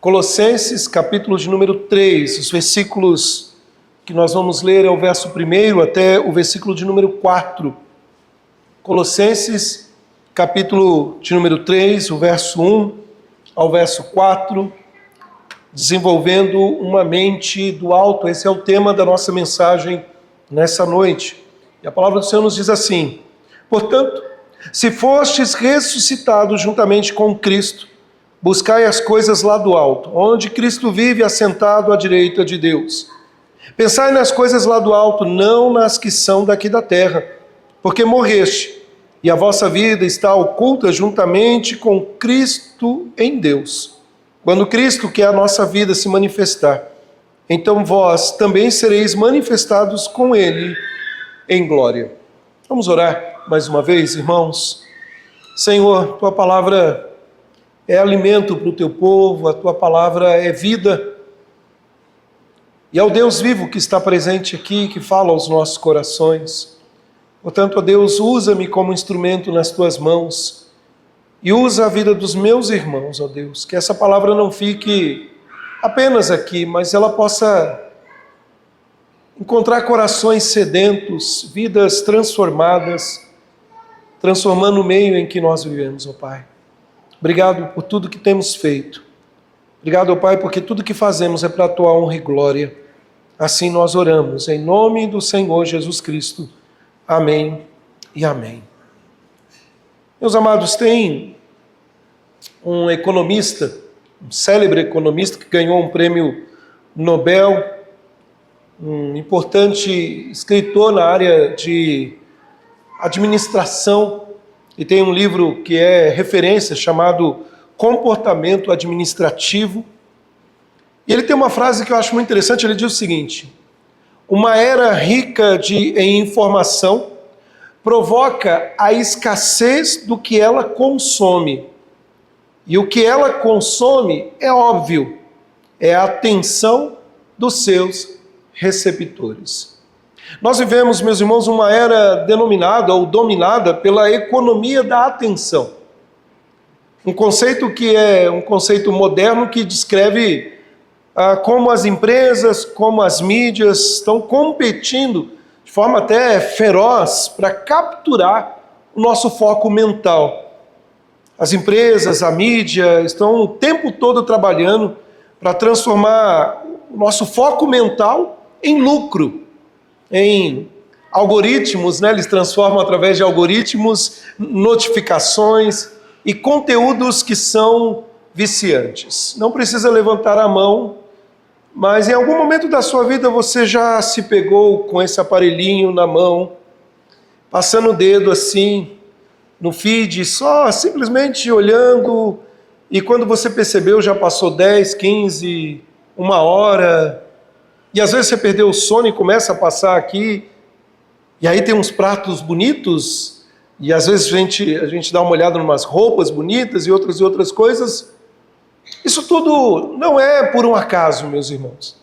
Colossenses, capítulo de número 3, os versículos que nós vamos ler é o verso 1 até o versículo de número 4. Colossenses, capítulo de número 3, o verso 1 ao verso 4, desenvolvendo uma mente do alto. Esse é o tema da nossa mensagem nessa noite. E a palavra do Senhor nos diz assim: portanto, se fostes ressuscitados juntamente com Cristo, buscai as coisas lá do alto, onde Cristo vive assentado à direita de Deus. Pensai nas coisas lá do alto, não nas que são daqui da terra, porque morreste, e a vossa vida está oculta juntamente com Cristo em Deus. Quando Cristo, que é a nossa vida, se manifestar, então vós também sereis manifestados com Ele em glória. Vamos orar mais uma vez, irmãos. Senhor, Tua palavra é alimento para o Teu povo, a Tua palavra é vida. E é o Deus vivo que está presente aqui, que fala aos nossos corações. Portanto, ó Deus, usa-me como instrumento nas Tuas mãos e usa a vida dos meus irmãos, ó Deus. Que essa palavra não fique apenas aqui, mas ela possa encontrar corações sedentos, vidas transformadas, transformando o meio em que nós vivemos, ó Pai. Obrigado por tudo que temos feito. Obrigado, ó Pai, porque tudo que fazemos é para a Tua honra e glória. Assim nós oramos, em nome do Senhor Jesus Cristo. Amém e amém. Meus amados, tem um economista, um célebre economista que ganhou um prêmio Nobel, um importante escritor na área de administração, e tem um livro que é referência chamado Comportamento Administrativo. E ele tem uma frase que eu acho muito interessante. Ele diz o seguinte: uma era rica em informação provoca a escassez do que ela consome. E o que ela consome é óbvio, é a atenção dos seus receptores. Nós vivemos, meus irmãos, uma era denominada ou dominada pela economia da atenção. Um conceito que é um conceito moderno que descreve como as empresas, como as mídias estão competindo de forma até feroz para capturar o nosso foco mental. As empresas, a mídia estão o tempo todo trabalhando para transformar o nosso foco mental em lucro, em algoritmos, né? Eles transformam através de algoritmos, notificações e conteúdos que são viciantes. Não precisa levantar a mão, mas em algum momento da sua vida você já se pegou com esse aparelhinho na mão, passando o dedo assim no feed, só simplesmente olhando, e quando você percebeu já passou 10, 15, uma hora, e às vezes você perdeu o sono e começa a passar aqui, e aí tem uns pratos bonitos, e às vezes a gente dá uma olhada em umas roupas bonitas e outras coisas. Isso tudo não é por um acaso, meus irmãos.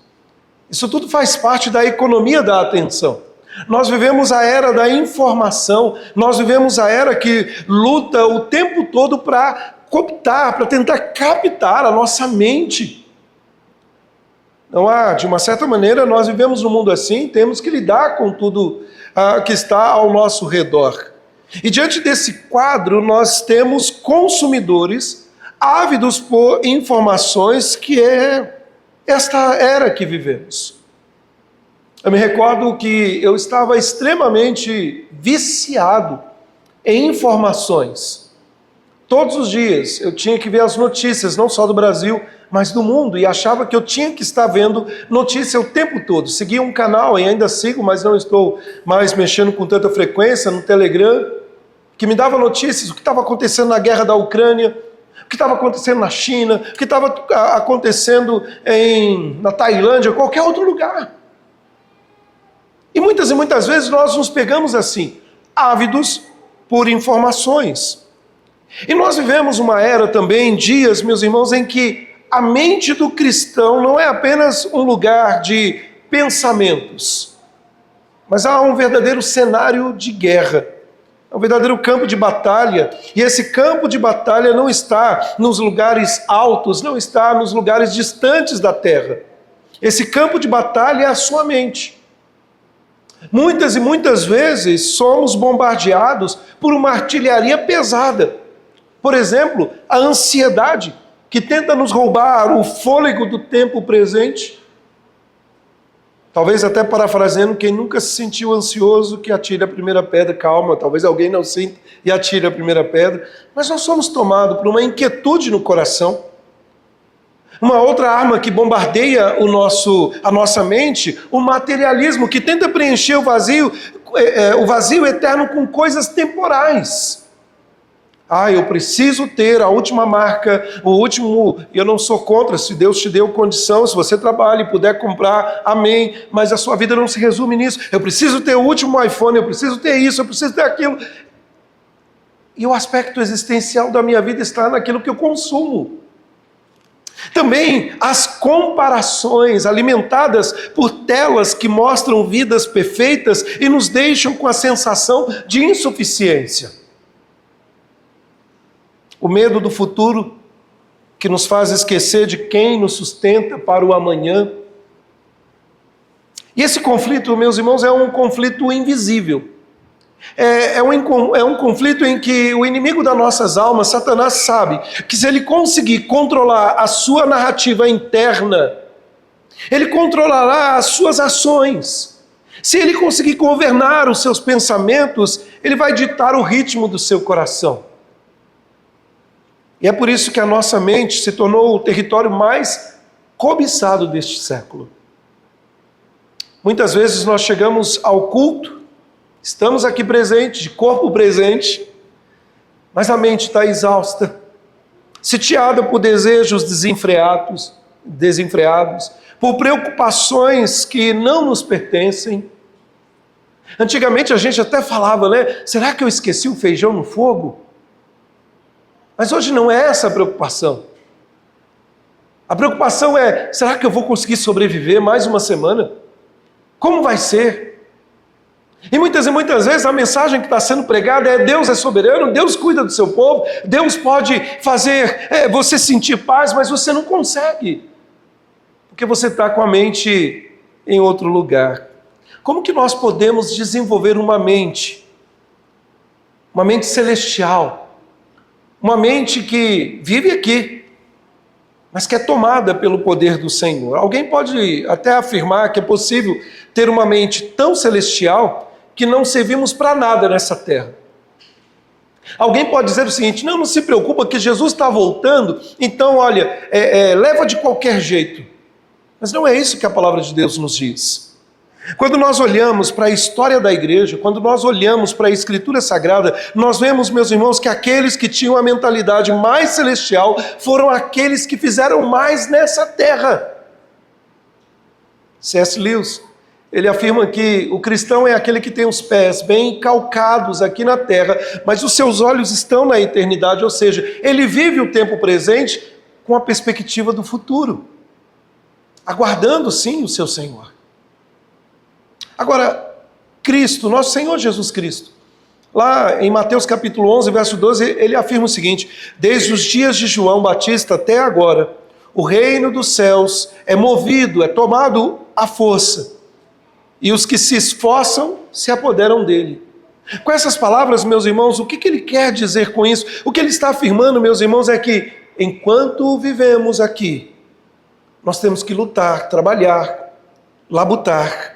Isso tudo faz parte da economia da atenção. Nós vivemos a era da informação, nós vivemos a era que luta o tempo todo para cooptar, para tentar captar a nossa mente. Não há, de uma certa maneira, nós vivemos num mundo assim, temos que lidar com tudo que está ao nosso redor. E diante desse quadro, nós temos consumidores ávidos por informações, que é esta era que vivemos. Eu me recordo que eu estava extremamente viciado em informações. Todos os dias eu tinha que ver as notícias, não só do Brasil, mas do mundo, e achava que eu tinha que estar vendo notícia o tempo todo. Seguia um canal, e ainda sigo, mas não estou mais mexendo com tanta frequência, no Telegram, que me dava notícias, o que estava acontecendo na guerra da Ucrânia, o que estava acontecendo na China, o que estava acontecendo na Tailândia, qualquer outro lugar. E muitas vezes nós nos pegamos assim, ávidos por informações. E nós vivemos uma era também, dias, meus irmãos, em que a mente do cristão não é apenas um lugar de pensamentos, mas há um verdadeiro cenário de guerra. É um verdadeiro campo de batalha. E esse campo de batalha não está nos lugares altos, não está nos lugares distantes da terra. Esse campo de batalha é a sua mente. Muitas e muitas vezes somos bombardeados por uma artilharia pesada. Por exemplo, a ansiedade, que tenta nos roubar o fôlego do tempo presente. Talvez até parafraseando, quem nunca se sentiu ansioso, que atire a primeira pedra. Calma, talvez alguém não sinta e atire a primeira pedra. Mas nós somos tomados por uma inquietude no coração. Uma outra arma que bombardeia a nossa mente, o materialismo, que tenta preencher o vazio eterno com coisas temporais. Eu preciso ter a última marca, eu não sou contra, se Deus te deu condição, se você trabalha e puder comprar, amém, mas a sua vida não se resume nisso. Eu preciso ter o último iPhone, eu preciso ter isso, eu preciso ter aquilo. E o aspecto existencial da minha vida está naquilo que eu consumo. Também as comparações alimentadas por telas que mostram vidas perfeitas e nos deixam com a sensação de insuficiência. O medo do futuro, que nos faz esquecer de quem nos sustenta para o amanhã. E esse conflito, meus irmãos, é um conflito invisível. É um conflito em que o inimigo das nossas almas, Satanás, sabe que se ele conseguir controlar a sua narrativa interna, ele controlará as suas ações. Se ele conseguir governar os seus pensamentos, ele vai ditar o ritmo do seu coração. E é por isso que a nossa mente se tornou o território mais cobiçado deste século. Muitas vezes nós chegamos ao culto, estamos aqui presentes, de corpo presente, mas a mente está exausta, sitiada por desejos desenfreados, por preocupações que não nos pertencem. Antigamente a gente até falava, né? Será que eu esqueci o feijão no fogo? Mas hoje não é essa a preocupação. A preocupação é, será que eu vou conseguir sobreviver mais uma semana? Como vai ser? E muitas vezes a mensagem que está sendo pregada é: Deus é soberano, Deus cuida do seu povo, Deus pode fazer você sentir paz, mas você não consegue, porque você está com a mente em outro lugar. Como que nós podemos desenvolver uma mente celestial, uma mente que vive aqui, mas que é tomada pelo poder do Senhor? Alguém pode até afirmar que é possível ter uma mente tão celestial que não servimos para nada nessa terra. Alguém pode dizer o seguinte: não se preocupa que Jesus está voltando, então olha, leva de qualquer jeito. Mas não é isso que a palavra de Deus nos diz. Quando nós olhamos para a história da igreja, quando nós olhamos para a Escritura Sagrada, nós vemos, meus irmãos, que aqueles que tinham a mentalidade mais celestial foram aqueles que fizeram mais nessa terra. C.S. Lewis, ele afirma que o cristão é aquele que tem os pés bem calcados aqui na terra, mas os seus olhos estão na eternidade, ou seja, ele vive o tempo presente com a perspectiva do futuro, aguardando sim o seu Senhor. Agora, Cristo, nosso Senhor Jesus Cristo, lá em Mateus capítulo 11, verso 12, ele afirma o seguinte: desde os dias de João Batista até agora, o reino dos céus é movido, é tomado à força, e os que se esforçam se apoderam dele. Com essas palavras, meus irmãos, o que ele quer dizer com isso? O que ele está afirmando, meus irmãos, é que enquanto vivemos aqui, nós temos que lutar, trabalhar, labutar.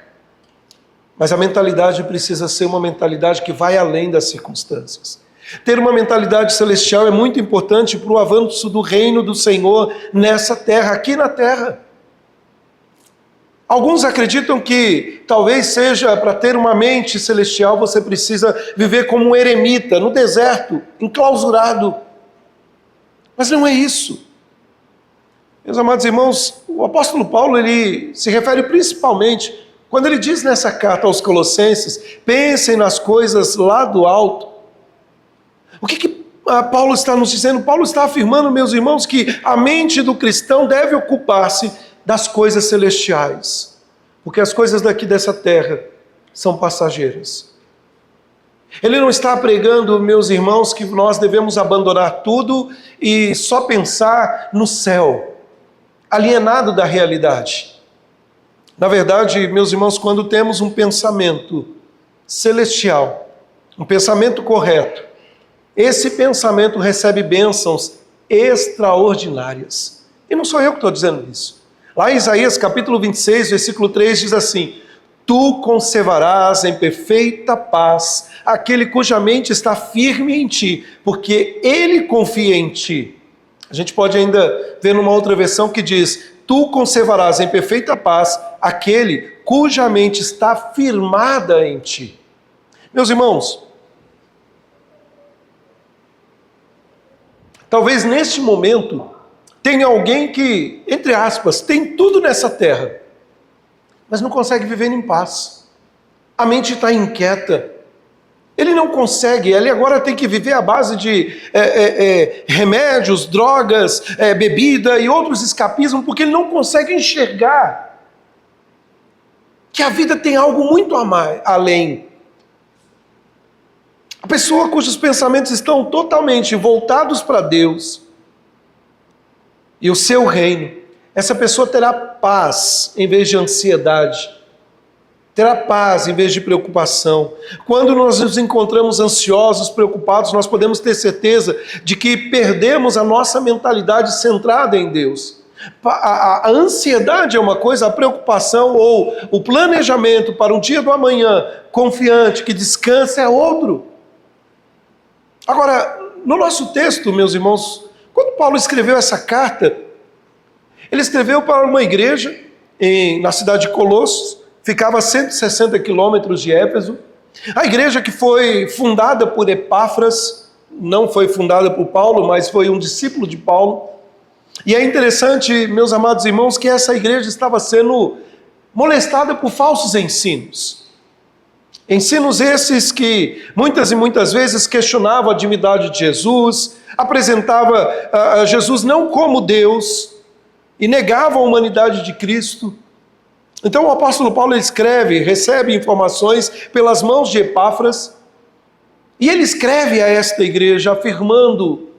Mas a mentalidade precisa ser uma mentalidade que vai além das circunstâncias. Ter uma mentalidade celestial é muito importante para o avanço do reino do Senhor nessa terra, aqui na terra. Alguns acreditam que talvez seja para ter uma mente celestial você precisa viver como um eremita, no deserto, enclausurado. Mas não é isso. Meus amados irmãos, o apóstolo Paulo ele se refere principalmente, quando ele diz nessa carta aos Colossenses, pensem nas coisas lá do alto. O que Paulo está nos dizendo? Paulo está afirmando, meus irmãos, que a mente do cristão deve ocupar-se das coisas celestiais, porque as coisas daqui dessa terra são passageiras. Ele não está pregando, meus irmãos, que nós devemos abandonar tudo e só pensar no céu, alienado da realidade. Na verdade, meus irmãos, quando temos um pensamento celestial, um pensamento correto, esse pensamento recebe bênçãos extraordinárias. E não sou eu que estou dizendo isso. Lá em Isaías capítulo 26, versículo 3 diz assim: tu conservarás em perfeita paz aquele cuja mente está firme em ti, porque ele confia em ti. A gente pode ainda ver numa outra versão que diz: tu conservarás em perfeita paz aquele cuja mente está firmada em ti. Meus irmãos, talvez neste momento tenha alguém que, entre aspas, tem tudo nessa terra, mas não consegue viver em paz. A mente está inquieta. Ele não consegue, ele agora tem que viver à base de remédios, drogas, bebida e outros escapismos, porque ele não consegue enxergar que a vida tem algo muito além. A pessoa cujos pensamentos estão totalmente voltados para Deus e o seu reino, essa pessoa terá paz em vez de ansiedade. Terá paz em vez de preocupação. Quando nós nos encontramos ansiosos, preocupados, nós podemos ter certeza de que perdemos a nossa mentalidade centrada em Deus. A ansiedade é uma coisa, a preocupação ou o planejamento para um dia do amanhã confiante, que descansa, é outro. Agora, no nosso texto, meus irmãos, quando Paulo escreveu essa carta, ele escreveu para uma igreja na cidade de Colossos, ficava a 160 quilômetros de Éfeso. A igreja que foi fundada por Epáfras, não foi fundada por Paulo, mas foi um discípulo de Paulo. E é interessante, meus amados irmãos, que essa igreja estava sendo molestada por falsos ensinos. Ensinos esses que muitas e muitas vezes questionavam a divindade de Jesus, apresentava a Jesus não como Deus e negavam a humanidade de Cristo. Então o apóstolo Paulo escreve, recebe informações pelas mãos de Epáfras, e ele escreve a esta igreja afirmando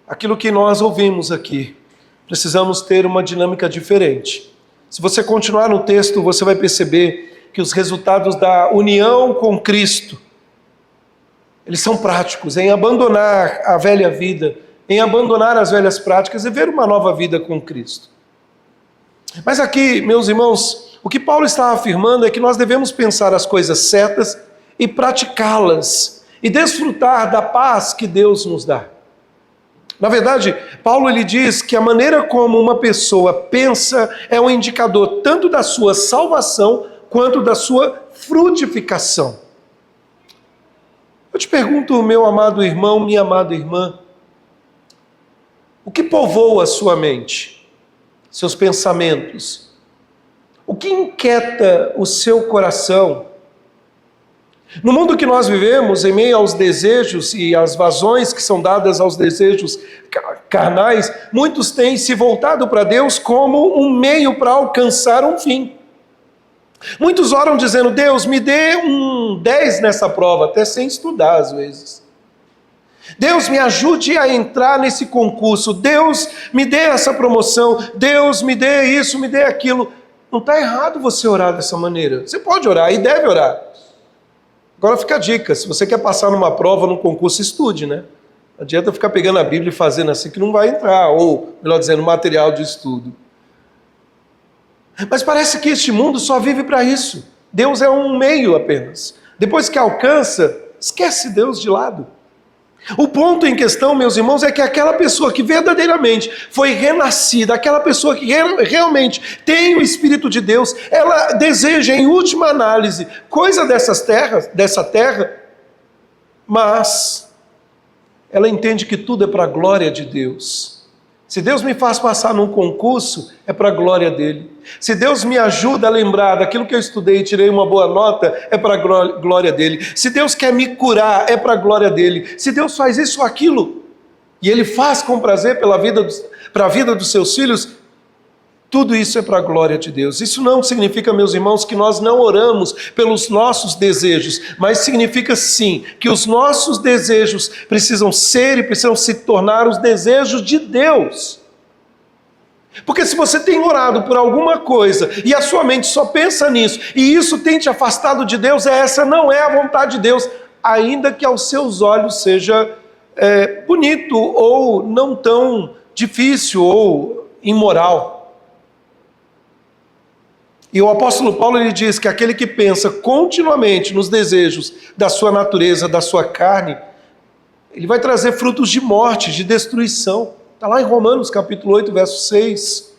aquilo que nós ouvimos aqui. Precisamos ter uma dinâmica diferente. Se você continuar no texto, você vai perceber que os resultados da união com Cristo, eles são práticos, em abandonar a velha vida, em abandonar as velhas práticas e ver uma nova vida com Cristo. Mas aqui, meus irmãos, o que Paulo está afirmando é que nós devemos pensar as coisas certas e praticá-las, e desfrutar da paz que Deus nos dá. Na verdade, Paulo ele diz que a maneira como uma pessoa pensa é um indicador tanto da sua salvação quanto da sua frutificação. Eu te pergunto, meu amado irmão, minha amada irmã, o que povoa a sua mente? Seus pensamentos? O que inquieta o seu coração? No mundo que nós vivemos, em meio aos desejos e às vazões que são dadas aos desejos carnais, muitos têm se voltado para Deus como um meio para alcançar um fim. Muitos oram dizendo: Deus, me dê um 10 nessa prova, até sem estudar às vezes. Deus, me ajude a entrar nesse concurso. Deus, me dê essa promoção. Deus, me dê isso, me dê aquilo. Não está errado você orar dessa maneira. Você pode orar e deve orar. Agora fica a dica: se você quer passar numa prova, num concurso, estude, né? Não adianta ficar pegando a Bíblia e fazendo assim que não vai entrar, ou, melhor dizendo, material de estudo. Mas parece que este mundo só vive para isso. Deus é um meio apenas. Depois que alcança, esquece Deus de lado. O ponto em questão, meus irmãos, é que aquela pessoa que verdadeiramente foi renascida, aquela pessoa que realmente tem o Espírito de Deus, ela deseja, em última análise, coisa dessa terra, mas ela entende que tudo é para a glória de Deus. Se Deus me faz passar num concurso, é para a glória dele. Se Deus me ajuda a lembrar daquilo que eu estudei e tirei uma boa nota, é para a glória dele. Se Deus quer me curar, é para a glória dele. Se Deus faz isso ou aquilo, e ele faz com prazer para a vida dos seus filhos, Tudo isso é para a glória de Deus. Isso não significa, meus irmãos, que nós não oramos pelos nossos desejos, mas significa sim que os nossos desejos precisam ser e precisam se tornar os desejos de Deus. Porque se você tem orado por alguma coisa e a sua mente só pensa nisso, e isso tem te afastado de Deus, essa não é a vontade de Deus, ainda que aos seus olhos seja bonito ou não tão difícil ou imoral. E o apóstolo Paulo ele diz que aquele que pensa continuamente nos desejos da sua natureza, da sua carne, ele vai trazer frutos de morte, de destruição. Está lá em Romanos capítulo 8, verso 6.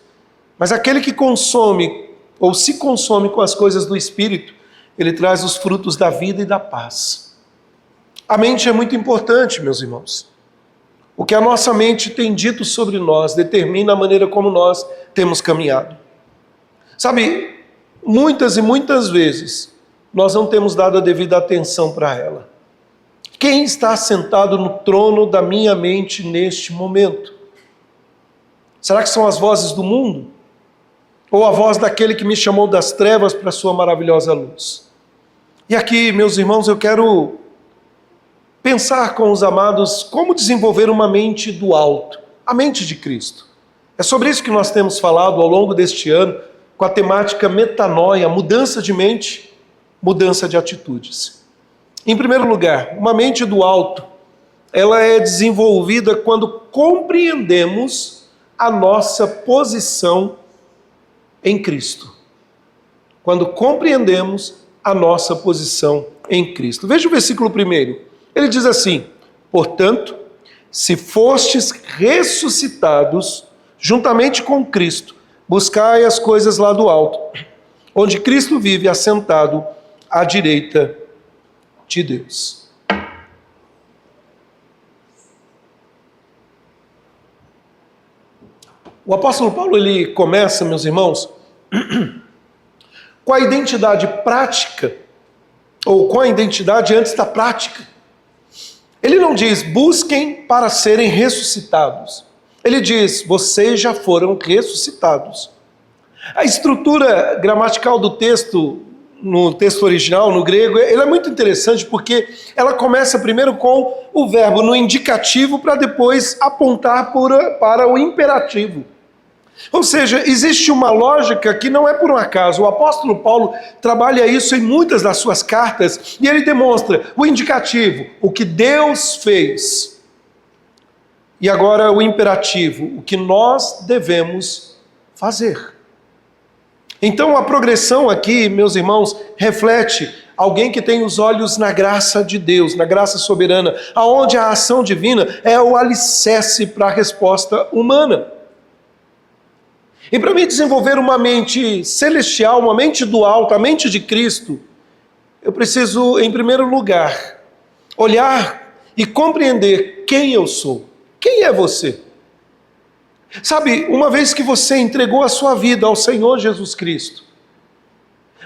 Mas aquele que consome, ou se consome com as coisas do Espírito, ele traz os frutos da vida e da paz. A mente é muito importante, meus irmãos. O que a nossa mente tem dito sobre nós determina a maneira como nós temos caminhado. Sabe, muitas e muitas vezes nós não temos dado a devida atenção para ela. Quem está sentado no trono da minha mente neste momento? Será que são as vozes do mundo? Ou a voz daquele que me chamou das trevas para a sua maravilhosa luz? E aqui, meus irmãos, eu quero pensar com os amados como desenvolver uma mente do alto, a mente de Cristo. É sobre isso que nós temos falado ao longo deste ano, com a temática metanoia, mudança de mente, mudança de atitudes. Em primeiro lugar, uma mente do alto, ela é desenvolvida quando compreendemos a nossa posição em Cristo. Quando compreendemos a nossa posição em Cristo. Veja o versículo 1. Ele diz assim: portanto, se fostes ressuscitados juntamente com Cristo, buscai as coisas lá do alto, onde Cristo vive assentado à direita de Deus. O apóstolo Paulo, ele começa, meus irmãos, com a identidade prática, ou com a identidade antes da prática. Ele não diz, busquem para serem ressuscitados. Ele diz, vocês já foram ressuscitados. A estrutura gramatical do texto, no texto original, no grego, ela é muito interessante porque ela começa primeiro com o verbo no indicativo para depois apontar para o imperativo. Ou seja, existe uma lógica que não é por um acaso. O apóstolo Paulo trabalha isso em muitas das suas cartas e ele demonstra o indicativo, o que Deus fez. E agora o imperativo, o que nós devemos fazer. Então a progressão aqui, meus irmãos, reflete alguém que tem os olhos na graça de Deus, na graça soberana, aonde a ação divina é o alicerce para a resposta humana. E para mim desenvolver uma mente celestial, uma mente do alto, a mente de Cristo, eu preciso, em primeiro lugar, olhar e compreender quem eu sou. Quem é você? Sabe, uma vez que você entregou a sua vida ao Senhor Jesus Cristo,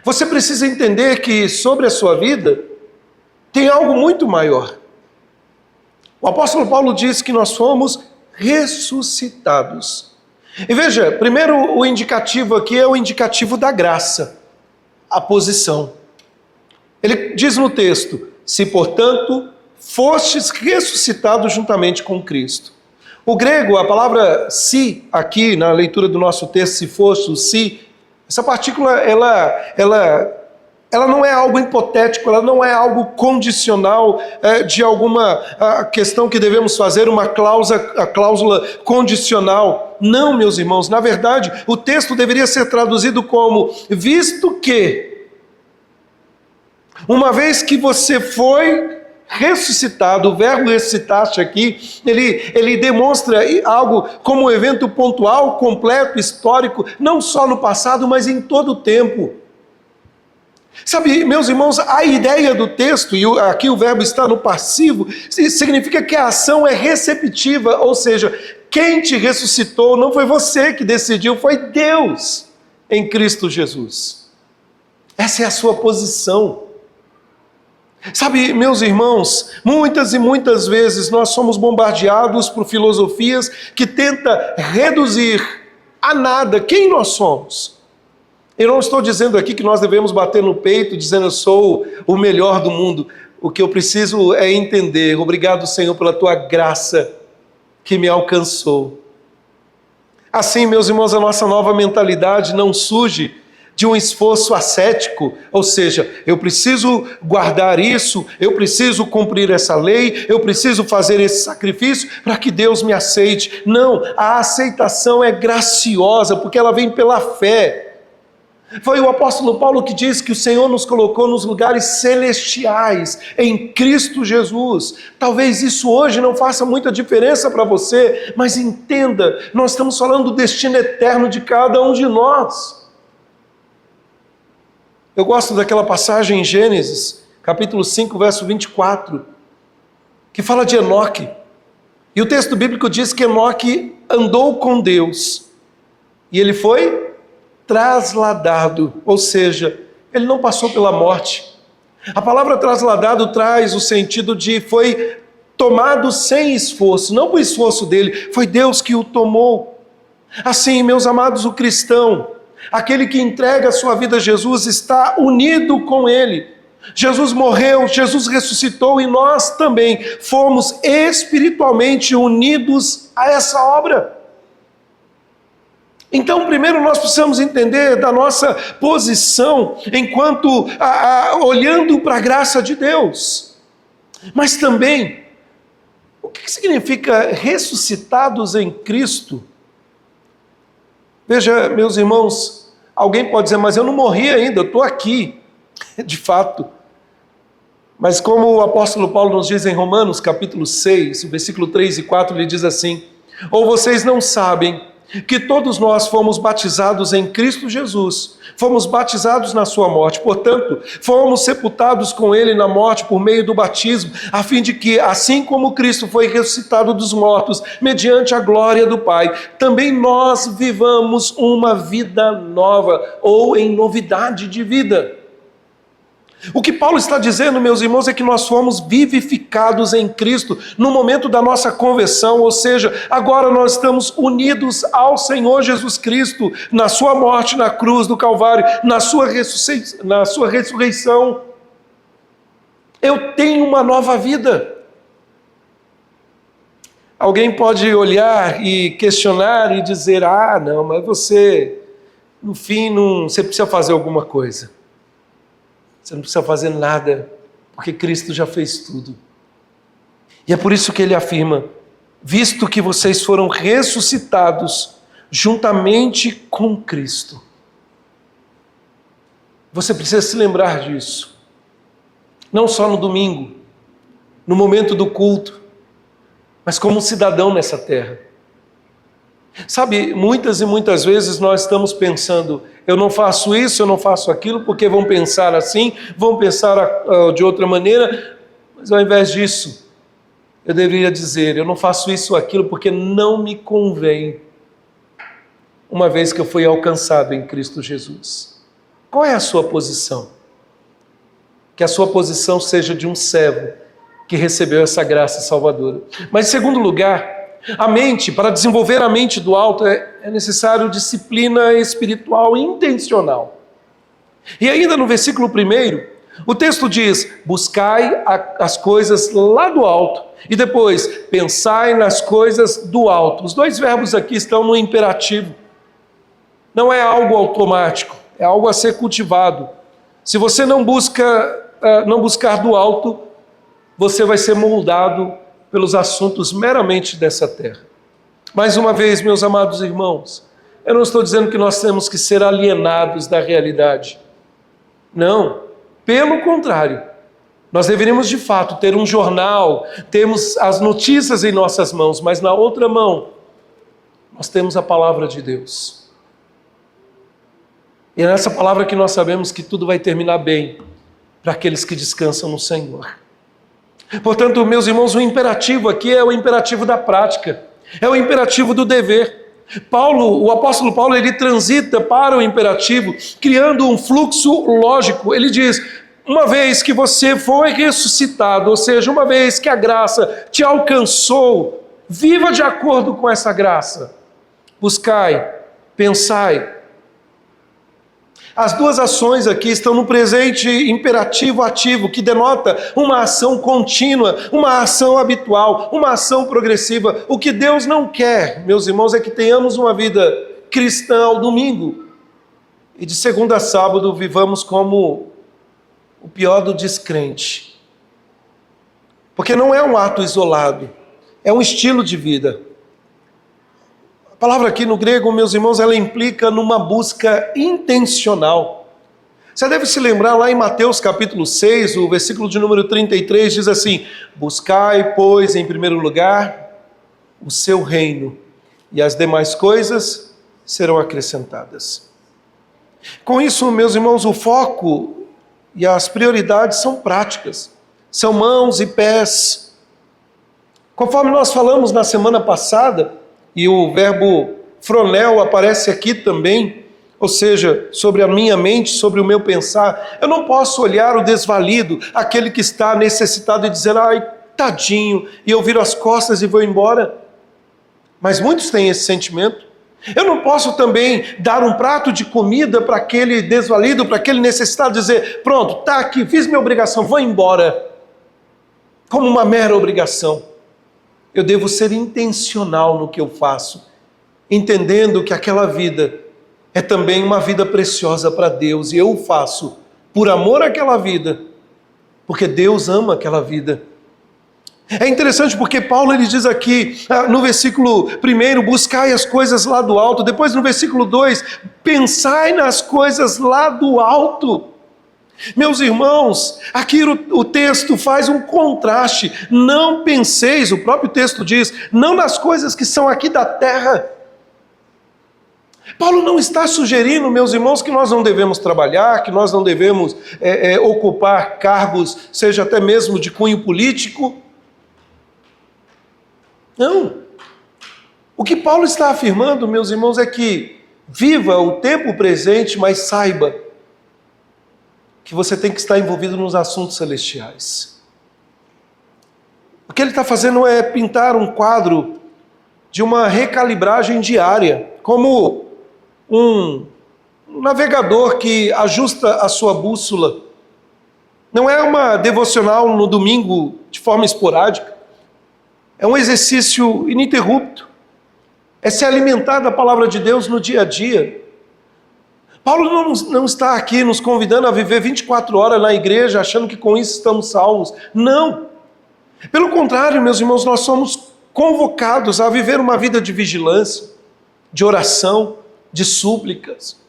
você precisa entender que sobre a sua vida tem algo muito maior. O apóstolo Paulo diz que nós fomos ressuscitados. E veja, primeiro o indicativo aqui é o indicativo da graça, a posição. Ele diz no texto, se portanto fostes ressuscitados juntamente com Cristo. O grego, a palavra se, aqui na leitura do nosso texto, se fosse o se, essa partícula, ela não é algo hipotético, ela não é algo condicional de alguma questão que devemos fazer, a cláusula condicional. Não, meus irmãos, na verdade, o texto deveria ser traduzido como, visto que, uma vez que você foi ressuscitado, o verbo ressuscitar-se aqui, ele demonstra algo como um evento pontual, completo, histórico, não só no passado, mas em todo o tempo. Sabe, meus irmãos, a ideia do texto, e aqui o verbo está no passivo, significa que a ação é receptiva, ou seja, quem te ressuscitou não foi você que decidiu, foi Deus em Cristo Jesus. Essa é a sua posição. Sabe, meus irmãos, muitas e muitas vezes nós somos bombardeados por filosofias que tentam reduzir a nada. Quem nós somos? Eu não estou dizendo aqui que nós devemos bater no peito dizendo eu sou o melhor do mundo. O que eu preciso é entender, obrigado, Senhor, pela tua graça que me alcançou. Assim, meus irmãos, a nossa nova mentalidade não surge de um esforço ascético, ou seja, eu preciso guardar isso, eu preciso cumprir essa lei, eu preciso fazer esse sacrifício para que Deus me aceite. Não, a aceitação é graciosa, porque ela vem pela fé. Foi o apóstolo Paulo que diz que o Senhor nos colocou nos lugares celestiais, em Cristo Jesus. Talvez isso hoje não faça muita diferença para você, mas entenda, nós estamos falando do destino eterno de cada um de nós. Eu gosto daquela passagem em Gênesis, capítulo 5, verso 24, que fala de Enoque. E o texto bíblico diz que Enoque andou com Deus, e ele foi trasladado, ou seja, ele não passou pela morte. A palavra trasladado traz o sentido de foi tomado sem esforço, não por esforço dele, foi Deus que o tomou. Assim, meus amados, o cristão, aquele que entrega a sua vida a Jesus, está unido com ele. Jesus morreu, Jesus ressuscitou e nós também fomos espiritualmente unidos a essa obra. Então, primeiro nós precisamos entender da nossa posição enquanto olhando para a graça de Deus. Mas também, o que significa ressuscitados em Cristo? Veja, meus irmãos, alguém pode dizer, mas eu não morri ainda, eu estou aqui. De fato. Mas como o apóstolo Paulo nos diz em Romanos, capítulo 6, versículo 3 e 4, ele diz assim: ou vocês não sabem que todos nós fomos batizados em Cristo Jesus, fomos batizados na sua morte, portanto, fomos sepultados com ele na morte por meio do batismo, a fim de que, assim como Cristo foi ressuscitado dos mortos, mediante a glória do Pai, também nós vivamos uma vida nova, ou em novidade de vida. O que Paulo está dizendo, meus irmãos, é que nós fomos vivificados em Cristo no momento da nossa conversão, ou seja, agora nós estamos unidos ao Senhor Jesus Cristo, na sua morte na cruz do Calvário, na sua ressurreição. Eu tenho uma nova vida. Alguém pode olhar e questionar e dizer, não, mas você, no fim, você precisa fazer alguma coisa. Você não precisa fazer nada, porque Cristo já fez tudo. E é por isso que ele afirma, visto que vocês foram ressuscitados juntamente com Cristo. Você precisa se lembrar disso. Não só no domingo, no momento do culto, mas como um cidadão nessa terra. Sabe, muitas e muitas vezes nós estamos pensando, eu não faço isso, eu não faço aquilo, porque vão pensar assim, vão pensar de outra maneira, mas ao invés disso, eu deveria dizer, eu não faço isso ou aquilo porque não me convém, uma vez que eu fui alcançado em Cristo Jesus. Qual é a sua posição? Que a sua posição seja de um servo que recebeu essa graça salvadora. Mas em segundo lugar, a mente, para desenvolver a mente do alto, é necessário disciplina espiritual intencional. E ainda no versículo 1, o texto diz, buscai as coisas lá do alto, e depois, pensai nas coisas do alto. Os dois verbos aqui estão no imperativo. Não é algo automático, é algo a ser cultivado. Se você não buscar do alto, você vai ser moldado pelos assuntos meramente dessa terra. Mais uma vez, meus amados irmãos, eu não estou dizendo que nós temos que ser alienados da realidade. Não, pelo contrário, nós deveríamos de fato ter um jornal, temos as notícias em nossas mãos, mas na outra mão, nós temos a palavra de Deus. E é nessa palavra que nós sabemos que tudo vai terminar bem para aqueles que descansam no Senhor. Portanto, meus irmãos, o imperativo aqui é o imperativo da prática, é o imperativo do dever. O apóstolo Paulo, ele transita para o imperativo, criando um fluxo lógico. Ele diz, uma vez que você foi ressuscitado, ou seja, uma vez que a graça te alcançou, viva de acordo com essa graça. Buscai pensai. As duas ações aqui estão no presente imperativo ativo, que denota uma ação contínua, uma ação habitual, uma ação progressiva. O que Deus não quer, meus irmãos, é que tenhamos uma vida cristã ao domingo e de segunda a sábado vivamos como o pior do descrente. Porque não é um ato isolado, é um estilo de vida. A palavra aqui no grego, meus irmãos, ela implica numa busca intencional. Você deve se lembrar lá em Mateus capítulo 6, o versículo de número 33, diz assim: buscai, pois, em primeiro lugar, o seu reino, e as demais coisas serão acrescentadas. Com isso, meus irmãos, o foco e as prioridades são práticas, são mãos e pés. Conforme nós falamos na semana passada, e o verbo fronel aparece aqui também, ou seja, sobre a minha mente, sobre o meu pensar. Eu não posso olhar o desvalido, aquele que está necessitado e dizer, ai, tadinho, e eu viro as costas e vou embora. Mas muitos têm esse sentimento. Eu não posso também dar um prato de comida para aquele desvalido, para aquele necessitado, dizer, pronto, está aqui, fiz minha obrigação, vou embora. Como uma mera obrigação. Eu devo ser intencional no que eu faço, entendendo que aquela vida é também uma vida preciosa para Deus, e eu o faço por amor àquela vida, porque Deus ama aquela vida. É interessante porque Paulo ele diz aqui, no versículo 1, buscai as coisas lá do alto, depois no versículo 2, pensai nas coisas lá do alto. Meus irmãos, aqui o texto faz um contraste. Não penseis, o próprio texto diz, não nas coisas que são aqui da terra. Paulo não está sugerindo, meus irmãos, que nós não devemos trabalhar, que nós não devemos ocupar cargos, seja até mesmo de cunho político. Não. O que Paulo está afirmando, meus irmãos, é que viva o tempo presente, mas saiba que você tem que estar envolvido nos assuntos celestiais. O que ele está fazendo é pintar um quadro de uma recalibragem diária, como um navegador que ajusta a sua bússola. Não é uma devocional no domingo de forma esporádica, é um exercício ininterrupto, é se alimentar da palavra de Deus no dia a dia. Paulo não está aqui nos convidando a viver 24 horas na igreja, achando que com isso estamos salvos. Não. Pelo contrário, meus irmãos, nós somos convocados a viver uma vida de vigilância, de oração, de súplicas.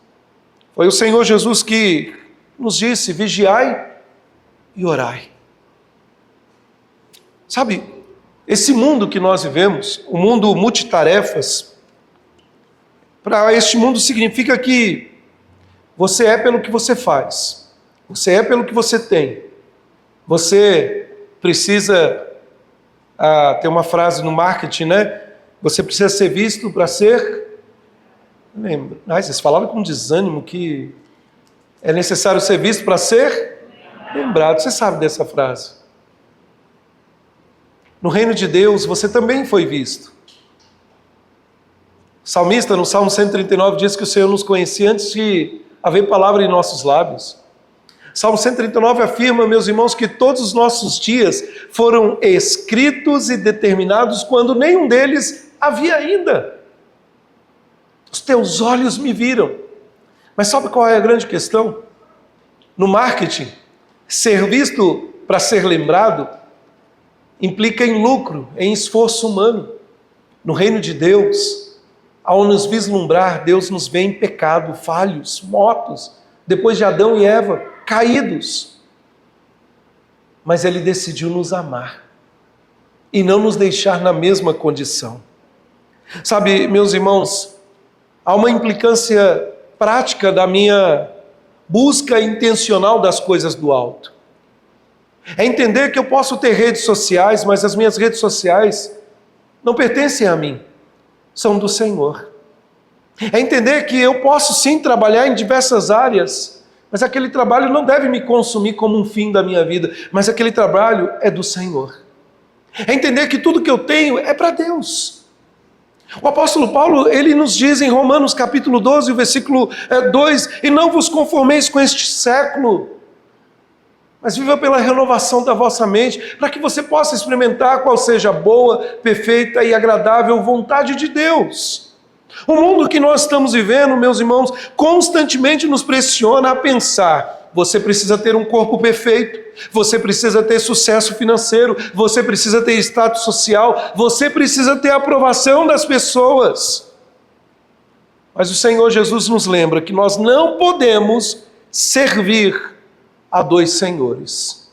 Foi o Senhor Jesus que nos disse, vigiai e orai. Sabe, esse mundo que nós vivemos, o mundo multitarefas, para este mundo significa que você é pelo que você faz, você é pelo que você tem. Você precisa, tem uma frase no marketing, né? Você precisa ser visto para ser... Lembra? Vocês falaram com desânimo que é necessário ser visto para ser lembrado. Você sabe dessa frase. No reino de Deus, você também foi visto. O salmista, no Salmo 139, diz que o Senhor nos conhecia antes de haver palavra em nossos lábios. Salmo 139 afirma, meus irmãos, que todos os nossos dias foram escritos e determinados quando nenhum deles havia ainda. Os teus olhos me viram. Mas sabe qual é a grande questão? No marketing, ser visto para ser lembrado implica em lucro, em esforço humano. No reino de Deus, ao nos vislumbrar, Deus nos vê em pecado, falhos, mortos, depois de Adão e Eva, caídos. Mas Ele decidiu nos amar e não nos deixar na mesma condição. Sabe, meus irmãos, há uma implicância prática da minha busca intencional das coisas do alto. É entender que eu posso ter redes sociais, mas as minhas redes sociais não pertencem a mim, são do Senhor. É entender que eu posso sim trabalhar em diversas áreas, mas aquele trabalho não deve me consumir como um fim da minha vida, mas aquele trabalho é do Senhor. É entender que tudo que eu tenho é para Deus. O apóstolo Paulo, ele nos diz em Romanos capítulo 12, versículo 2, e não vos conformeis com este século, mas viva pela renovação da vossa mente, para que você possa experimentar qual seja a boa, perfeita e agradável vontade de Deus. O mundo que nós estamos vivendo, meus irmãos, constantemente nos pressiona a pensar: você precisa ter um corpo perfeito, você precisa ter sucesso financeiro, você precisa ter status social, você precisa ter a aprovação das pessoas. Mas o Senhor Jesus nos lembra que nós não podemos servir a dois senhores.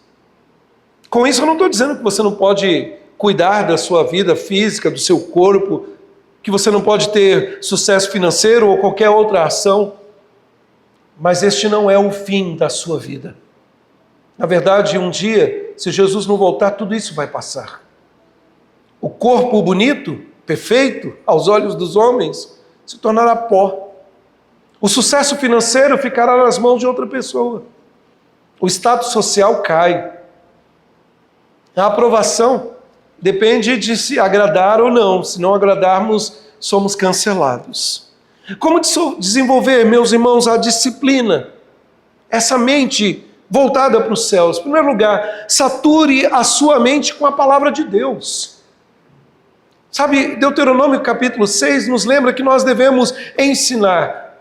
Com isso eu não estou dizendo que você não pode cuidar da sua vida física, do seu corpo, que você não pode ter sucesso financeiro ou qualquer outra ação, mas este não é o fim da sua vida. Na verdade, um dia, se Jesus não voltar, tudo isso vai passar. O corpo bonito, perfeito, aos olhos dos homens, se tornará pó. O sucesso financeiro ficará nas mãos de outra pessoa. O status social cai. A aprovação depende de se agradar ou não. Se não agradarmos, somos cancelados. Como desenvolver, meus irmãos, a disciplina? Essa mente voltada para os céus. Em primeiro lugar, sature a sua mente com a palavra de Deus. Sabe, Deuteronômio capítulo 6 nos lembra que nós devemos ensinar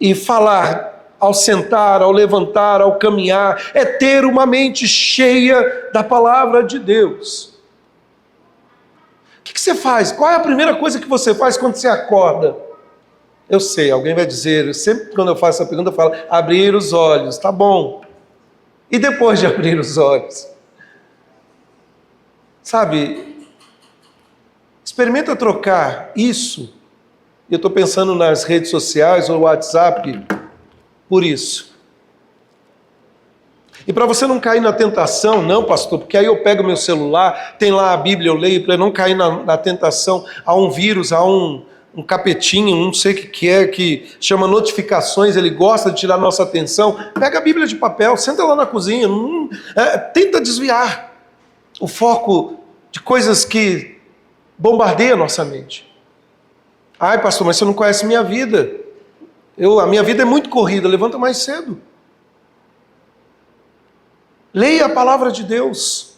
e falar ao sentar, ao levantar, ao caminhar, é ter uma mente cheia da palavra de Deus. O que você faz? Qual é a primeira coisa que você faz quando você acorda? Eu sei, alguém vai dizer, sempre quando eu faço essa pergunta eu falo, abrir os olhos, tá bom. E depois de abrir os olhos? Sabe, experimenta trocar isso, eu estou pensando nas redes sociais ou WhatsApp, por isso. E para você não cair na tentação, não, pastor, porque aí eu pego meu celular, tem lá a Bíblia, eu leio, para não cair na tentação, há um vírus, há um capetinho, não sei o que é, que chama notificações, ele gosta de tirar nossa atenção. Pega a Bíblia de papel, senta lá na cozinha, tenta desviar o foco de coisas que bombardeiam a nossa mente. Ai, pastor, mas você não conhece minha vida. A minha vida é muito corrida, levanta mais cedo. Leia a palavra de Deus.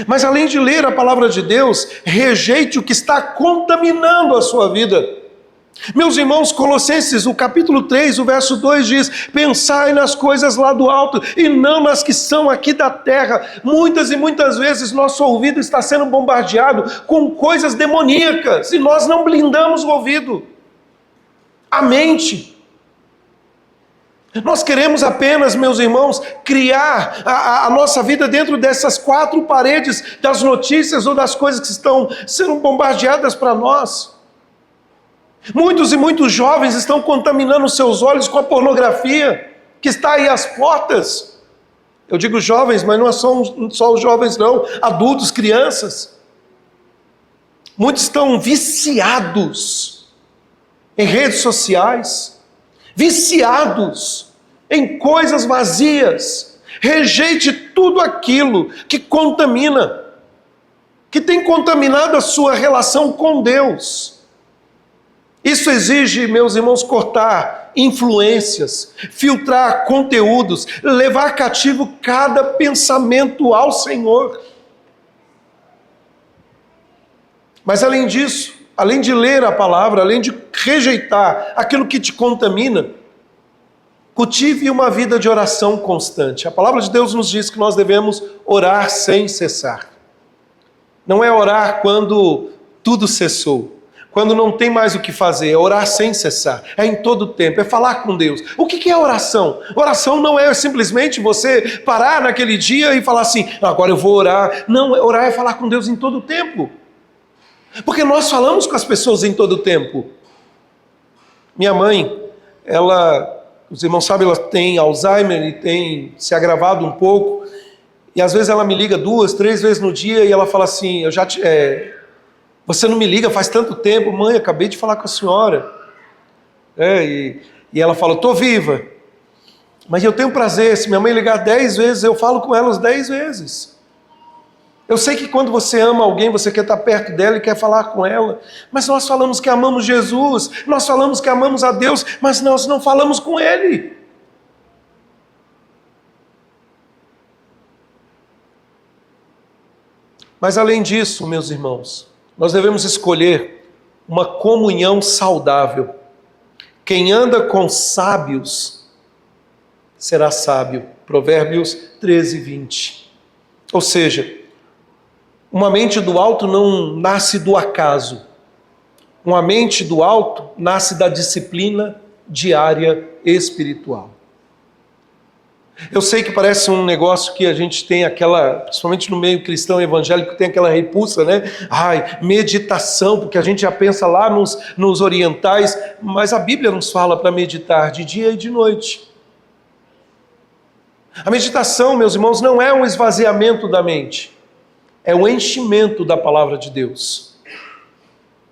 Mas além de ler a palavra de Deus, rejeite o que está contaminando a sua vida. Meus irmãos, Colossenses, o capítulo 3, o verso 2 diz: pensai nas coisas lá do alto e não nas que são aqui da terra. Muitas e muitas vezes nosso ouvido está sendo bombardeado com coisas demoníacas e nós não blindamos o ouvido, a mente. Nós queremos apenas, meus irmãos, criar a nossa vida dentro dessas quatro paredes das notícias ou das coisas que estão sendo bombardeadas para nós. Muitos e muitos jovens estão contaminando seus olhos com a pornografia que está aí às portas. Eu digo jovens, mas não é só os jovens não, adultos, crianças. Muitos estão viciados em redes sociais, viciados em coisas vazias. Rejeite tudo aquilo que contamina, que tem contaminado a sua relação com Deus. Isso exige, meus irmãos, cortar influências, filtrar conteúdos, levar cativo cada pensamento ao Senhor. Mas além disso, além de ler a palavra, além de rejeitar aquilo que te contamina, cultive uma vida de oração constante. A palavra de Deus nos diz que nós devemos orar sem cessar. Não é orar quando tudo cessou, quando não tem mais o que fazer, é orar sem cessar, é em todo tempo, é falar com Deus. O que é oração? Oração não é simplesmente você parar naquele dia e falar assim, agora eu vou orar. Não, orar é falar com Deus em todo tempo. Porque nós falamos com as pessoas em todo tempo. Minha mãe, os irmãos sabem, ela tem Alzheimer e tem se agravado um pouco, e às vezes ela me liga 2, 3 vezes no dia e ela fala assim, você não me liga faz tanto tempo, mãe, acabei de falar com a senhora. E ela fala, estou viva, mas eu tenho prazer, se minha mãe ligar 10 vezes, eu falo com ela 10 vezes. Eu sei que quando você ama alguém, você quer estar perto dela e quer falar com ela, mas nós falamos que amamos Jesus, nós falamos que amamos a Deus, mas nós não falamos com Ele. Mas além disso, meus irmãos, nós devemos escolher uma comunhão saudável. Quem anda com sábios será sábio. Provérbios 13, 20. Ou seja, uma mente do alto não nasce do acaso. Uma mente do alto nasce da disciplina diária espiritual. Eu sei que parece um negócio que a gente tem aquela, principalmente no meio cristão evangélico, tem aquela repulsa, né? Ai, meditação, porque a gente já pensa lá nos orientais, mas a Bíblia nos fala para meditar de dia e de noite. A meditação, meus irmãos, não é um esvaziamento da mente, é o enchimento da palavra de Deus.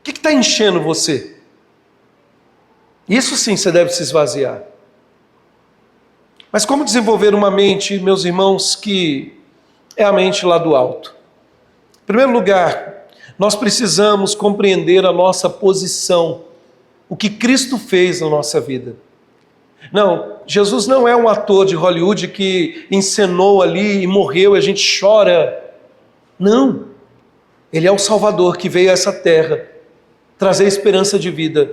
O que está enchendo você? Isso sim você deve se esvaziar. Mas como desenvolver uma mente, meus irmãos, que é a mente lá do alto? Em primeiro lugar, nós precisamos compreender a nossa posição, o que Cristo fez na nossa vida. Não, Jesus não é um ator de Hollywood que encenou ali e morreu e a gente chora. Não, Ele é o Salvador que veio a essa terra trazer esperança de vida.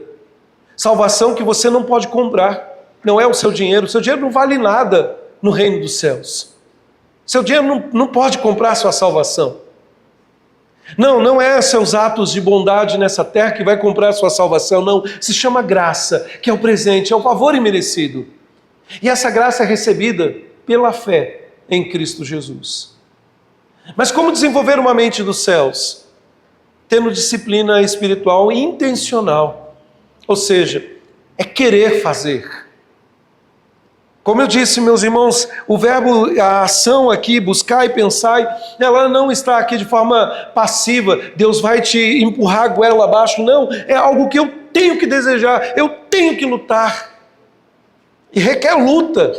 Salvação que você não pode comprar. Não é o seu dinheiro não vale nada no reino dos céus. Seu dinheiro não pode comprar a sua salvação. Não é seus atos de bondade nessa terra que vai comprar a sua salvação, não. Se chama graça, que é o presente, é o favor imerecido. E essa graça é recebida pela fé em Cristo Jesus. Mas como desenvolver uma mente dos céus? Tendo disciplina espiritual intencional. Ou seja, é querer fazer. Como eu disse, meus irmãos, o verbo, a ação aqui, buscar e pensar, ela não está aqui de forma passiva, Deus vai te empurrar a goela abaixo, não, é algo que eu tenho que desejar, eu tenho que lutar, e requer luta.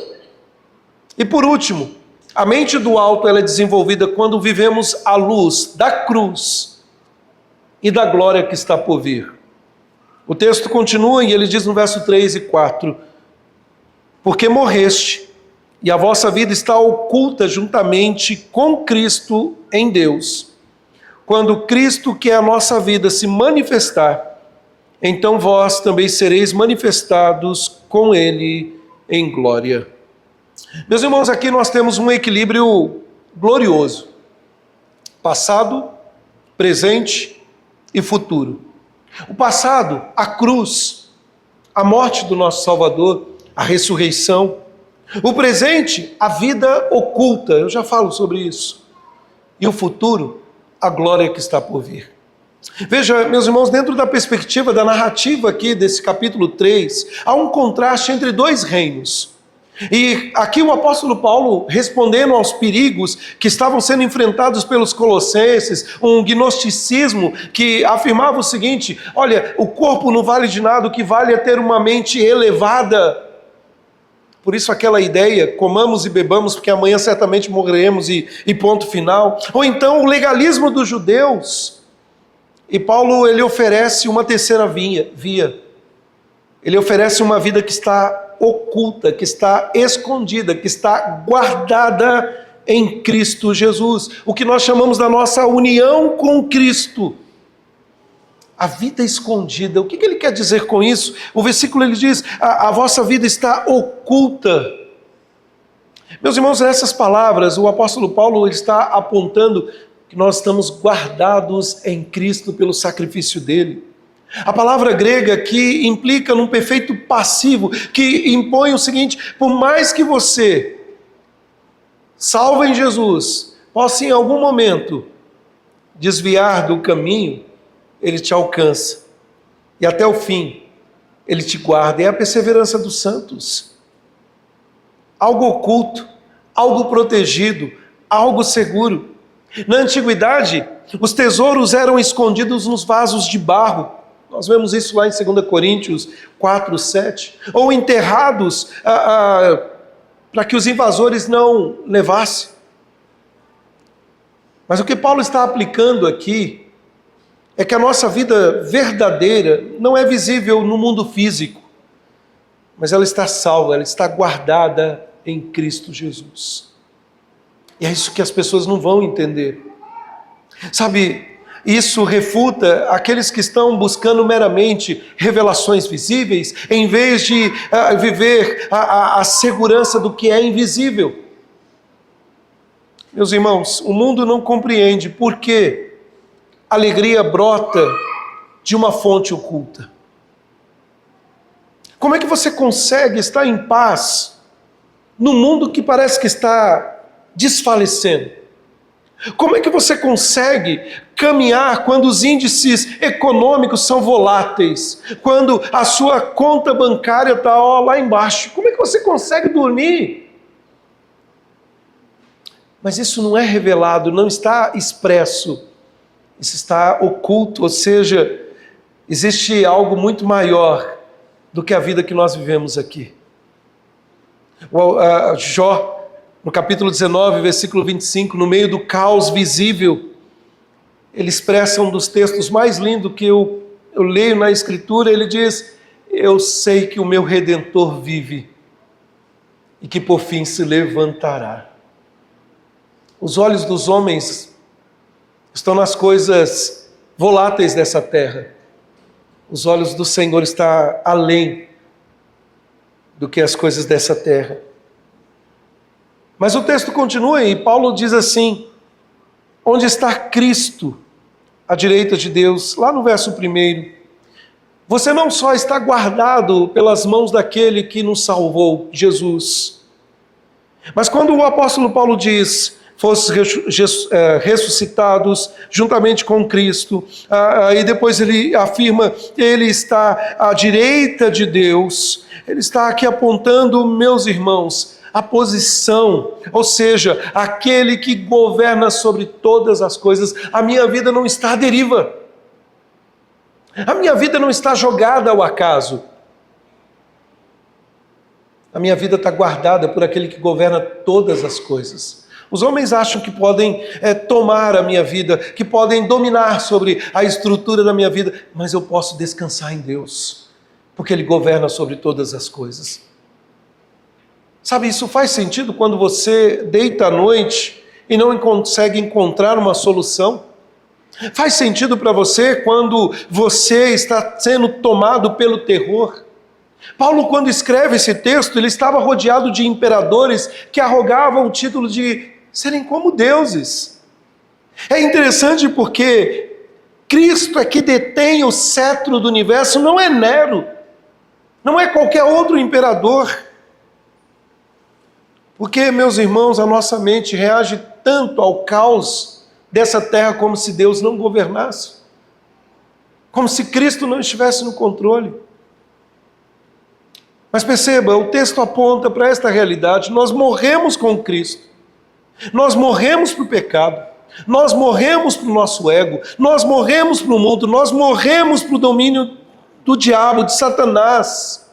E por último, a mente do alto ela é desenvolvida quando vivemos à luz da cruz e da glória que está por vir. O texto continua e ele diz no verso 3 e 4, porque morreste, e a vossa vida está oculta juntamente com Cristo em Deus. Quando Cristo, que é a nossa vida, se manifestar, então vós também sereis manifestados com Ele em glória. Meus irmãos, aqui nós temos um equilíbrio glorioso. Passado, presente e futuro. O passado, a cruz, a morte do nosso Salvador, a ressurreição. O presente, a vida oculta, eu já falo sobre isso. E o futuro, a glória que está por vir. Veja, meus irmãos, dentro da perspectiva da narrativa aqui desse capítulo 3, há um contraste entre dois reinos. E aqui o apóstolo Paulo, respondendo aos perigos que estavam sendo enfrentados pelos colossenses, um gnosticismo que afirmava o seguinte: olha, o corpo não vale de nada, o que vale é ter uma mente elevada. Por isso aquela ideia, comamos e bebamos, porque amanhã certamente morreremos e ponto final. Ou então o legalismo dos judeus. E Paulo, ele oferece uma terceira via. Ele oferece uma vida que está oculta, que está escondida, que está guardada em Cristo Jesus. O que nós chamamos da nossa união com Cristo. A vida escondida, o que ele quer dizer com isso? O versículo ele diz, a vossa vida está oculta. Meus irmãos, nessas palavras, o apóstolo Paulo ele está apontando que nós estamos guardados em Cristo pelo sacrifício dele. A palavra grega aqui implica num perfeito passivo, que impõe o seguinte: por mais que você, salvo em Jesus, possa em algum momento desviar do caminho, Ele te alcança, e até o fim, Ele te guarda. É a perseverança dos santos. Algo oculto, algo protegido, algo seguro. Na antiguidade, os tesouros eram escondidos nos vasos de barro. Nós vemos isso lá em 2 Coríntios 4, 7. Ou enterrados para que os invasores não levassem. Mas o que Paulo está aplicando aqui é que a nossa vida verdadeira não é visível no mundo físico, mas ela está salva, ela está guardada em Cristo Jesus. E é isso que as pessoas não vão entender. Sabe, isso refuta aqueles que estão buscando meramente revelações visíveis, em vez de viver a segurança do que é invisível. Meus irmãos, o mundo não compreende por que a alegria brota de uma fonte oculta. Como é que você consegue estar em paz no mundo que parece que está desfalecendo? Como é que você consegue caminhar quando os índices econômicos são voláteis? Quando a sua conta bancária está lá embaixo? Como é que você consegue dormir? Mas isso não é revelado, não está expresso. Isso está oculto, ou seja, existe algo muito maior do que a vida que nós vivemos aqui. Jó, no capítulo 19, versículo 25, no meio do caos visível, ele expressa um dos textos mais lindos que eu leio na Escritura. Ele diz: eu sei que o meu Redentor vive e que por fim se levantará. Os olhos dos homens estão nas coisas voláteis dessa terra. Os olhos do Senhor estão além do que as coisas dessa terra. Mas o texto continua e Paulo diz assim: onde está Cristo, à direita de Deus? Lá no verso 1, você não só está guardado pelas mãos daquele que nos salvou, Jesus, mas quando o apóstolo Paulo diz: fosse ressuscitados juntamente com Cristo, e depois ele afirma que ele está à direita de Deus, ele está aqui apontando, meus irmãos, a posição, ou seja, aquele que governa sobre todas as coisas. A minha vida não está à deriva, a minha vida não está jogada ao acaso, a minha vida está guardada por aquele que governa todas as coisas. Os homens acham que podem tomar a minha vida, que podem dominar sobre a estrutura da minha vida, mas eu posso descansar em Deus, porque Ele governa sobre todas as coisas. Sabe, isso faz sentido quando você deita à noite e não consegue encontrar uma solução? Faz sentido para você quando você está sendo tomado pelo terror? Paulo, quando escreve esse texto, ele estava rodeado de imperadores que arrogavam o título de serem como deuses. É interessante porque Cristo é que detém o cetro do universo, não é Nero, não é qualquer outro imperador. Porque, meus irmãos, a nossa mente reage tanto ao caos dessa terra como se Deus não governasse, como se Cristo não estivesse no controle. Mas perceba, o texto aponta para esta realidade: nós morremos com Cristo, nós morremos para o pecado, nós morremos para o nosso ego, nós morremos para o mundo, nós morremos para o domínio do diabo, de Satanás.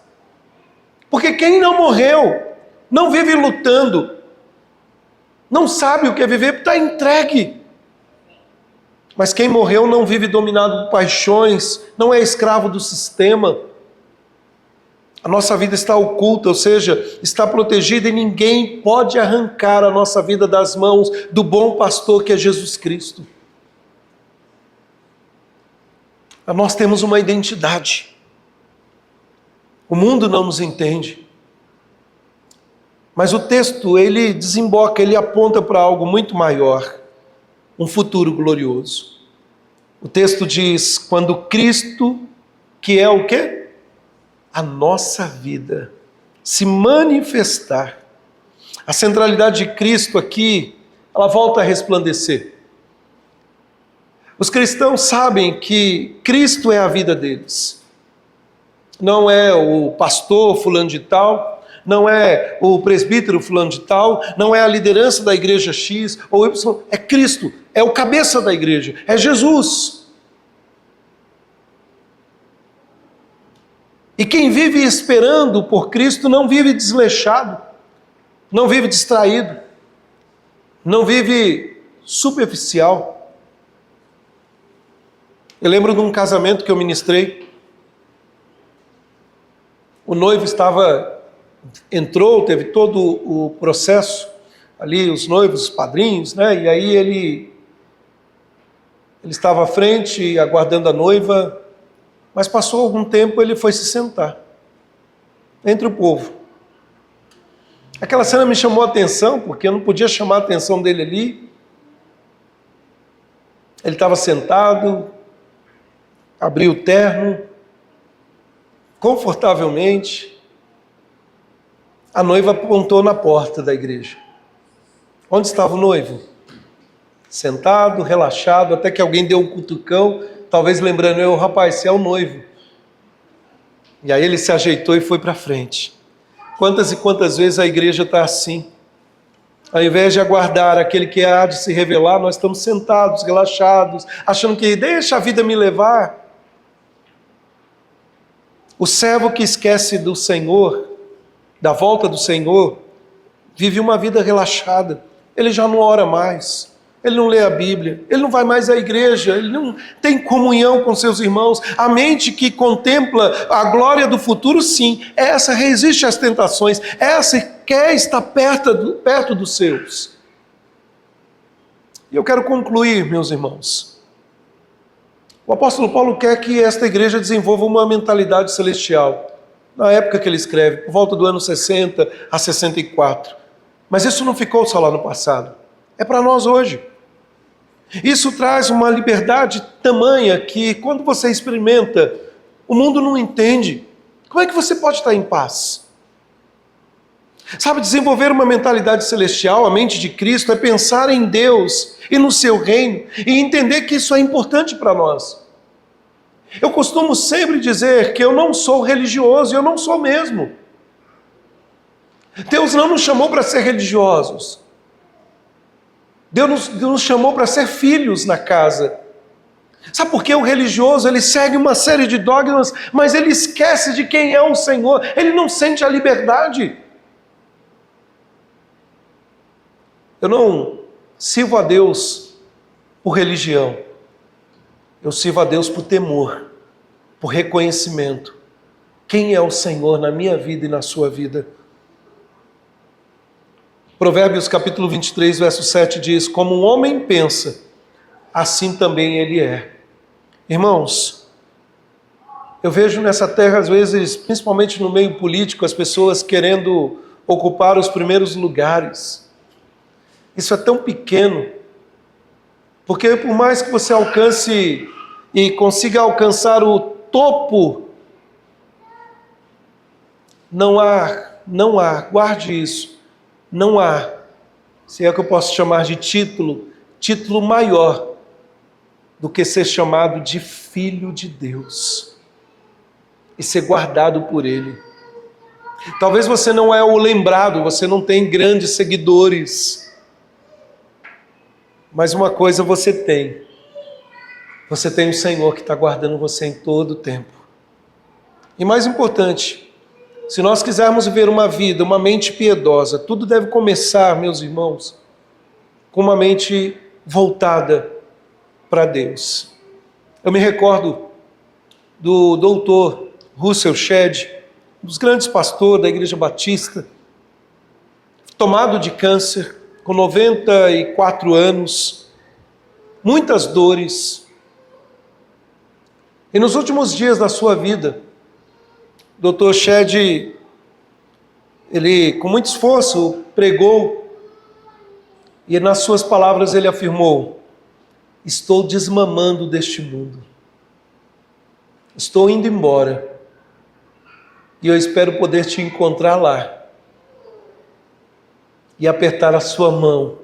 Porque quem não morreu, não vive lutando, não sabe o que é viver, está entregue. Mas quem morreu não vive dominado por paixões, não é escravo do sistema. A nossa vida está oculta, ou seja, está protegida, e ninguém pode arrancar a nossa vida das mãos do bom pastor que é Jesus Cristo. Nós temos uma identidade. O mundo não nos entende. Mas o texto, ele desemboca, ele aponta para algo muito maior, um futuro glorioso. O texto diz: quando Cristo, que é o quê? A nossa vida, se manifestar. A centralidade de Cristo aqui, ela volta a resplandecer. Os cristãos sabem que Cristo é a vida deles. Não é o pastor fulano de tal, não é o presbítero fulano de tal, não é a liderança da igreja X ou Y, é Cristo, é o cabeça da igreja, é Jesus. E quem vive esperando por Cristo não vive desleixado, não vive distraído, não vive superficial. Eu lembro de um casamento que eu ministrei. O noivo entrou, teve todo o processo ali, os noivos, os padrinhos, né? E aí ele estava à frente, aguardando a noiva, mas passou algum tempo, ele foi se sentar entre o povo. Aquela cena me chamou a atenção, porque eu não podia chamar a atenção dele ali. Ele estava sentado, abriu o terno, confortavelmente. A noiva apontou na porta da igreja. Onde estava o noivo? Sentado, relaxado, até que alguém deu um cutucão, talvez lembrando, rapaz, você é o noivo. E aí ele se ajeitou e foi para frente. Quantas e quantas vezes a igreja está assim? Ao invés de aguardar aquele que há de se revelar, nós estamos sentados, relaxados, achando que deixa a vida me levar. O servo que esquece do Senhor, da volta do Senhor, vive uma vida relaxada. Ele já não ora mais, ele não lê a Bíblia, ele não vai mais à igreja, ele não tem comunhão com seus irmãos. A mente que contempla a glória do futuro, sim, essa resiste às tentações, essa quer estar perto dos seus. E eu quero concluir, meus irmãos. O apóstolo Paulo quer que esta igreja desenvolva uma mentalidade celestial. Na época que ele escreve, por volta do ano 60 a 64. Mas isso não ficou só lá no passado. É para nós hoje. Isso traz uma liberdade tamanha que, quando você experimenta, o mundo não entende. Como é que você pode estar em paz? Sabe, desenvolver uma mentalidade celestial, a mente de Cristo, é pensar em Deus e no seu reino e entender que isso é importante para nós. Eu costumo sempre dizer que eu não sou religioso e eu não sou mesmo. Deus não nos chamou para ser religiosos. Deus nos chamou para ser filhos na casa. Sabe por que o religioso, ele segue uma série de dogmas, mas ele esquece de quem é o Senhor, ele não sente a liberdade. Eu não sirvo a Deus por religião, eu sirvo a Deus por temor, por reconhecimento. Quem é o Senhor na minha vida e na sua vida? Provérbios capítulo 23, verso 7 diz: como um homem pensa, assim também ele é. Irmãos, eu vejo nessa terra, às vezes, principalmente no meio político, as pessoas querendo ocupar os primeiros lugares. Isso é tão pequeno, porque por mais que você alcance e consiga alcançar o topo, não há, guarde isso, não há, se é que eu posso chamar de título maior do que ser chamado de filho de Deus e ser guardado por Ele. Talvez você não é o lembrado, você não tem grandes seguidores, mas uma coisa você tem o Senhor que está guardando você em todo o tempo. E mais importante, se nós quisermos viver uma vida, uma mente piedosa, tudo deve começar, meus irmãos, com uma mente voltada para Deus. Eu me recordo do doutor Russell Shedd, um dos grandes pastores da Igreja Batista, tomado de câncer, com 94 anos, muitas dores. E nos últimos dias da sua vida, Dr. Shedd, ele com muito esforço pregou, e nas suas palavras ele afirmou: estou desmamando deste mundo, estou indo embora, e eu espero poder te encontrar lá, e apertar a sua mão,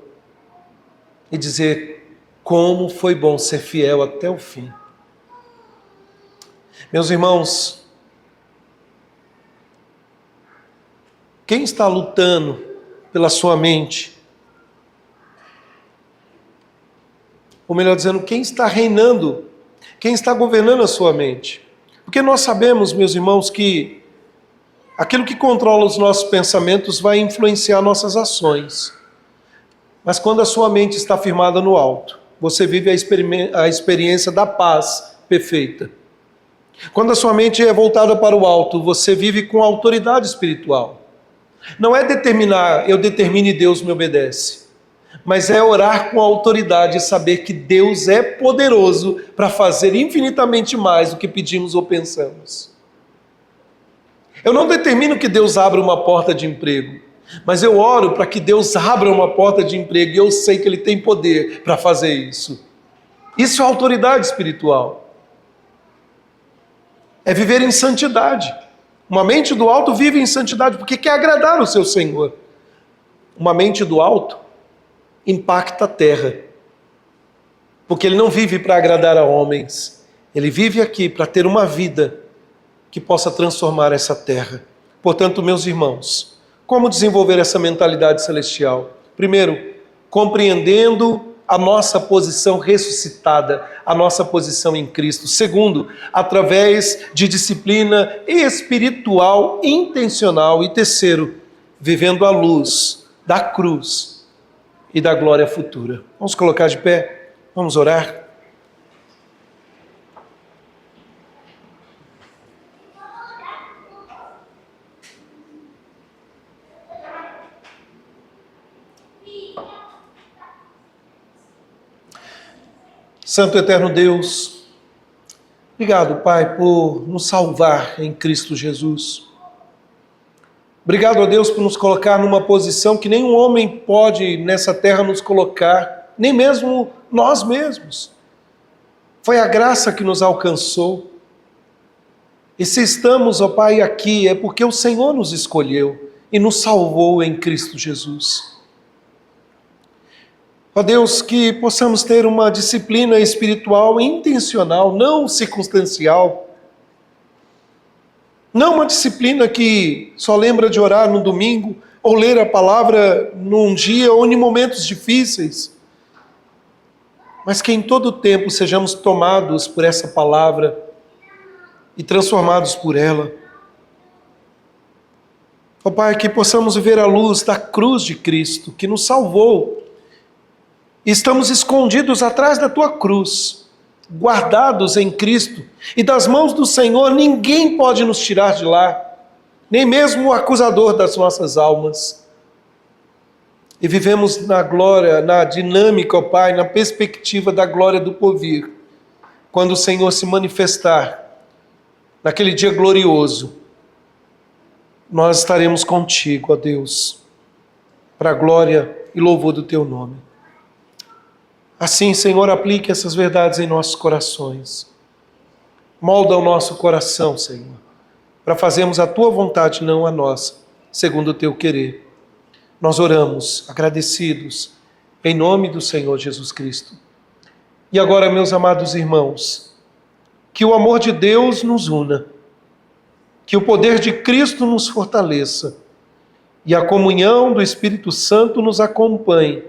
e dizer como foi bom ser fiel até o fim. Meus irmãos, quem está lutando pela sua mente? Ou melhor dizendo, quem está reinando? Quem está governando a sua mente? Porque nós sabemos, meus irmãos, que aquilo que controla os nossos pensamentos vai influenciar nossas ações. Mas quando a sua mente está firmada no alto, você vive a experiência da paz perfeita. Quando a sua mente é voltada para o alto, você vive com autoridade espiritual. Não é determinar, eu determino e Deus me obedece. Mas é orar com autoridade e saber que Deus é poderoso para fazer infinitamente mais do que pedimos ou pensamos. Eu não determino que Deus abra uma porta de emprego, mas eu oro para que Deus abra uma porta de emprego e eu sei que Ele tem poder para fazer isso. Isso é autoridade espiritual. É viver em santidade. Uma mente do alto vive em santidade porque quer agradar o seu Senhor. Uma mente do alto impacta a terra, porque ele não vive para agradar a homens, ele vive aqui para ter uma vida que possa transformar essa terra. Portanto, meus irmãos, como desenvolver essa mentalidade celestial? Primeiro, compreendendo a nossa posição ressuscitada, a nossa posição em Cristo. Segundo, através de disciplina espiritual intencional. E terceiro, vivendo à luz da cruz e da glória futura. Vamos colocar de pé, vamos orar. Santo eterno Deus, obrigado, Pai, por nos salvar em Cristo Jesus. Obrigado a Deus por nos colocar numa posição que nenhum homem pode nessa terra nos colocar, nem mesmo nós mesmos. Foi a graça que nos alcançou. E se estamos, ó Pai, aqui, é porque o Senhor nos escolheu e nos salvou em Cristo Jesus. Ó Deus, que possamos ter uma disciplina espiritual intencional, não circunstancial. Não uma disciplina que só lembra de orar no domingo, ou ler a palavra num dia ou em momentos difíceis, mas que em todo o tempo sejamos tomados por essa palavra e transformados por ela. Ó Pai, que possamos ver a luz da cruz de Cristo, que nos salvou. E estamos escondidos atrás da Tua cruz, guardados em Cristo, e das mãos do Senhor ninguém pode nos tirar de lá, nem mesmo o acusador das nossas almas. E vivemos na glória, na dinâmica, ó Pai, na perspectiva da glória do porvir, quando o Senhor se manifestar, naquele dia glorioso, nós estaremos contigo, ó Deus, para a glória e louvor do Teu nome. Assim, Senhor, aplique essas verdades em nossos corações. Molda o nosso coração, Senhor, para fazermos a Tua vontade, não a nossa, segundo o Teu querer. Nós oramos, agradecidos, em nome do Senhor Jesus Cristo. E agora, meus amados irmãos, que o amor de Deus nos una, que o poder de Cristo nos fortaleça e a comunhão do Espírito Santo nos acompanhe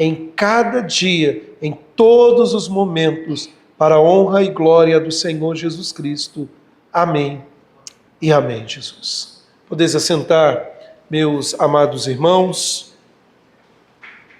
em cada dia, em todos os momentos, para a honra e glória do Senhor Jesus Cristo. Amém e amém, Jesus. Podeis assentar, meus amados irmãos.